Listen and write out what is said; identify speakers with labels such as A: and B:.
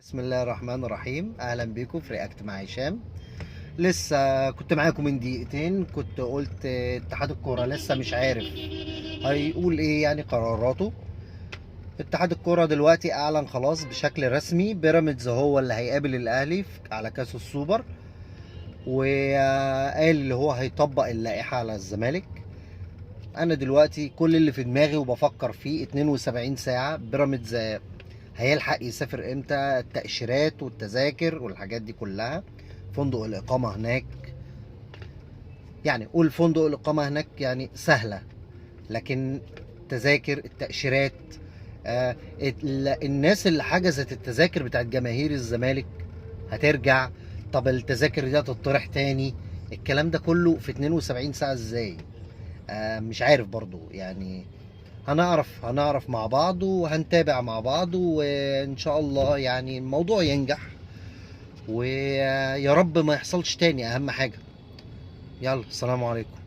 A: بسم الله الرحمن الرحيم. اهلا بيكم في رياكت مع هشام. لسه كنت معاكم من دقيقتين، كنت قلت اتحاد الكوره لسه مش عارف هيقول ايه يعني قراراته. اتحاد الكوره دلوقتي اعلن خلاص بشكل رسمي بيراميدز هو اللي هيقابل الاهلي على كاس السوبر، وقال اللي هو هيطبق اللائحه على الزمالك. انا دلوقتي كل اللي في دماغي وبفكر فيه 72 ساعه بيراميدز هيلحق يسافر امتى، التأشيرات والتذاكر والحاجات دي كلها، فندق الإقامة هناك. يعني قول فندق الإقامة هناك يعني سهلة، لكن تذاكر التأشيرات، الناس اللي حجزت التذاكر بتاعت جماهير الزمالك هترجع. طب التذاكر دي هتطرح تاني؟ الكلام ده كله في 72 ساعة ازاي؟ مش عارف برضو يعني. هنعرف مع بعض وهنتابع مع بعض، وان شاء الله يعني الموضوع ينجح، ويا رب ما يحصلش تاني، اهم حاجة. يلا، السلام عليكم.